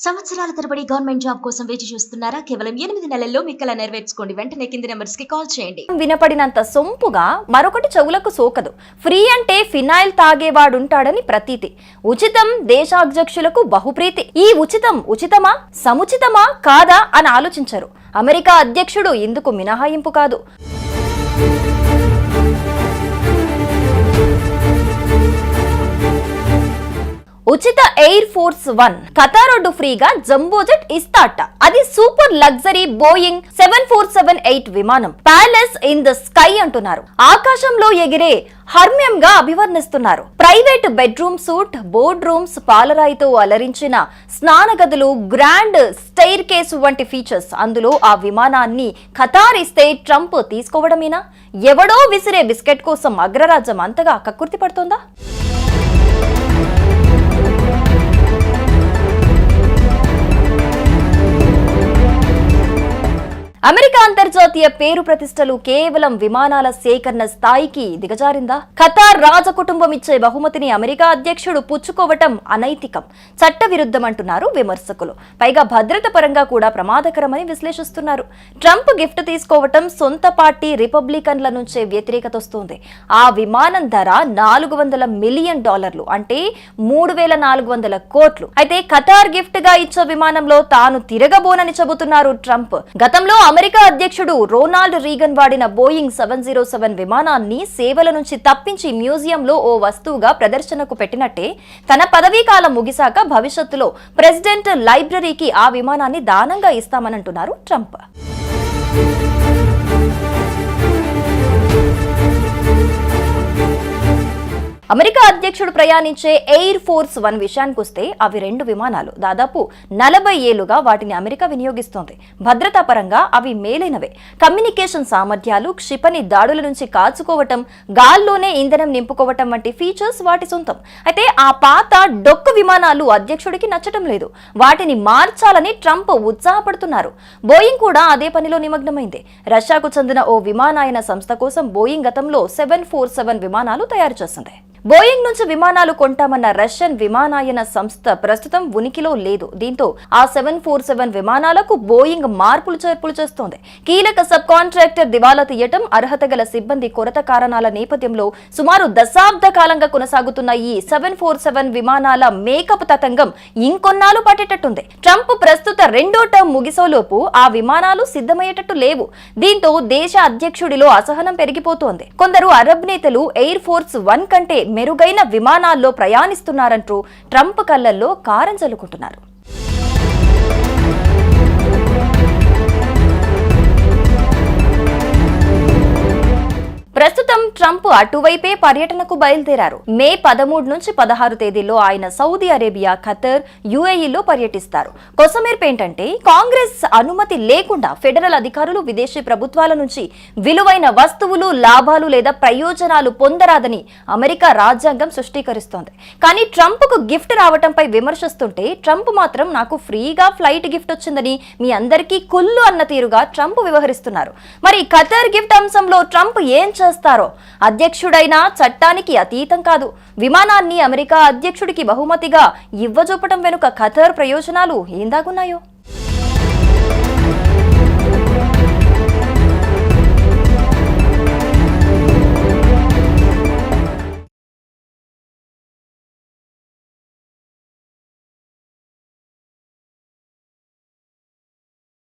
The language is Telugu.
సంవత్సరాల తరబడి గవర్నమెంట్ జాబ్ కోసం వేచి చూస్తున్నారా? కేవలం 8 నెలల్లో మీ కల నెరవేర్చుకోండి. వెంటనే కింది నెంబర్స్ కి కాల్ చేయండి. వినపడినంత సొంపుగా మరొకటి చెవులకు సోకదు. ఫ్రీ అంటే ఫినాయిల్ తాగేవాడుంటాడని ప్రతీతి. ఉచితం దేశాధ్యక్షులకు బహుప్రీతి. ఈ ఉచితం ఉచితమా, సముచితమా కాదా అని ఆలోచించరు. అమెరికా అధ్యక్షుడు ఇందుకు మినహాయింపు కాదు. ఉచిత ఎయిర్ ఫోర్స్ 1 ఖతారోడ్డు ఫ్రీగా జంబో జెట్ ఇస్తాట. అది సూపర్ లగ్జరీ బోయింగ్ 747-8 విమానం. ప్యాలెస్ ఇన్ ద స్కై అంటున్నారు. ఆకాశంలో ఎగిరే హర్మ్యంగా అభివర్ణిస్తున్నారు. Private bedroom suite, board rooms, పాలరాయితో అలరించిన స్నాన గదులు, గ్రాండ్ స్టైర్ కేసు వంటి ఫీచర్స్. అందులో ఆ విమానాన్ని ఖతార్ ఇస్తే ట్రంప్ తీసుకోవడమేనా? ఎవడో విసిరే బిస్కెట్ కోసం అగ్రరాజ్యం అంతగా కక్కుర్తి పడుతోందా? అమెరికా అంతర్జాతీయ పేరు ప్రతిష్టలు కేవలం విమానాల సేకరణ స్థాయికి దిగజారిందా? ఖతార్ రాజకుటుంబం ఇచ్చే బహుమతిని అమెరికా అధ్యక్షుడు పుచ్చుకోవటం అనైతికం, చట్టవిరుద్ధమంటున్నారు విమర్శకులు. పైగా భద్రత పరంగా కూడా ప్రమాదకరమని విశ్లేషిస్తున్నారు. ట్రంప్ గిఫ్ట్ తీసుకోవటం సొంత పార్టీ రిపబ్లికన్ల నుంచే వ్యతిరేకత వస్తోంది. ఆ విమానం ధర $400 మిలియన్, అంటే 3,400 కోట్లు. అయితే ఖతార్ గిఫ్ట్ గా ఇచ్చే విమానంలో తాను తిరగబోనని చెబుతున్నారు ట్రంప్. గతంలో అమెరికా అధ్యక్షుడు రోనాల్డ్ రీగన్ వాడిన బోయింగ్ 707 విమానాన్ని సేవల నుంచి తప్పించి మ్యూజియంలో ఓ వస్తువుగా ప్రదర్శనకు పెట్టినట్టే తన పదవీ కాలం ముగిశాక భవిష్యత్తులో ప్రెసిడెంట్ లైబ్రరీకి ఆ విమానాన్ని దానంగా ఇస్తామనంటున్నారు ట్రంప్. అమెరికా అధ్యక్షుడు ప్రయాణించే ఎయిర్ ఫోర్స్ 1 విషయానికొస్తే అవి 2 విమానాలు. దాదాపు 40 ఏళ్లుగా వాటిని అమెరికా వినియోగిస్తోంది. భద్రతా పరంగా అవి మేలైనవే. కమ్యూనికేషన్ సామర్థ్యాలు, క్షిపణి దాడుల నుంచి కాచుకోవటం, గాల్లోనే ఇంధనం నింపుకోవటం వంటి ఫీచర్స్ వాటి సొంతం. అయితే ఆ పాత డొక్కు విమానాలు అధ్యక్షుడికి నచ్చటం లేదు. వాటిని మార్చాలని ట్రంప్ ఉత్సాహపడుతున్నారు. బోయింగ్ కూడా అదే పనిలో నిమగ్నమైంది. రష్యాకు చెందిన ఓ విమానయాన సంస్థ కోసం బోయింగ్ గతంలో 747 విమానాలు తయారు చేసింది. బోయింగ్ నుంచి విమానాలు కొంటామన్న రష్యన్ విమానయాన సంస్థ ప్రస్తుతం ఉనికిలో లేదు. దీంతో ఆ 747 విమానాలకు బోయింగ్ మార్పులు చేర్పులు చేస్తోంది. కీలక సబ్ కాంట్రాక్టర్ దివాలా తీయటం, అర్హత గల సిబ్బంది కొరత కారణాల నేపథ్యంలో సుమారు దశాబ్ద కాలంగా కొనసాగుతున్న ఈ 747 విమానాల మేకప్ తతంగం ఇంకొన్నాళ్ళు పట్టేటట్టుంది. ట్రంప్ ప్రస్తుత 2వ టర్మ్ ముగిసోలోపు ఆ విమానాలు సిద్ధమయ్యేటట్టు లేవు. దీంతో దేశ అధ్యక్షుడిలో అసహనం పెరిగిపోతోంది. కొందరు అరబ్ నేతలు ఎయిర్ ఫోర్స్ 1 కంటే మెరుగైన విమానాల్లో ప్రయాణిస్తున్నారంటూ ట్రంప్ కళ్ళల్లో కారం చల్లుకుంటున్నారు. ప్రస్తుతం ట్రంప్ అటువైపే పర్యటనకు బయలుదేరారు. మే 13 నుంచి 16 తేదీల్లో ఆయన సౌదీ అరేబియా, ఖతర్, యుఏఈలో పర్యటిస్తారు. కొసమెరుపు ఏంటంటే కాంగ్రెస్ అనుమతి లేకుండా ఫెడరల్ అధికారులు విదేశీ ప్రభుత్వాల నుంచి విలువైన వస్తువులు, లాభాలు లేదా ప్రయోజనాలు పొందరాదని అమెరికా రాజ్యాంగం సృష్టీకరిస్తోంది. కానీ ట్రంప్కు గిఫ్ట్ రావటంపై విమర్శిస్తుంటే ట్రంప్ మాత్రం నాకు ఫ్రీగా ఫ్లైట్ గిఫ్ట్ వచ్చిందని మీ అందరికీ కుల్లు అన్న తీరుగా ట్రంప్ వ్యవహరిస్తున్నారు. మరి ఖతర్ గిఫ్ట్ అంశంలో ట్రంప్ ఏం చేస్తారో? అధ్యక్షుడైనా చట్టానికి అతీతం కాదు. విమానాన్ని అమెరికా అధ్యక్షుడికి బహుమతిగా ఇవ్వజూపటం వెనుక ఖతర్ ప్రయోజనాలు ఏం దాగున్నాయో?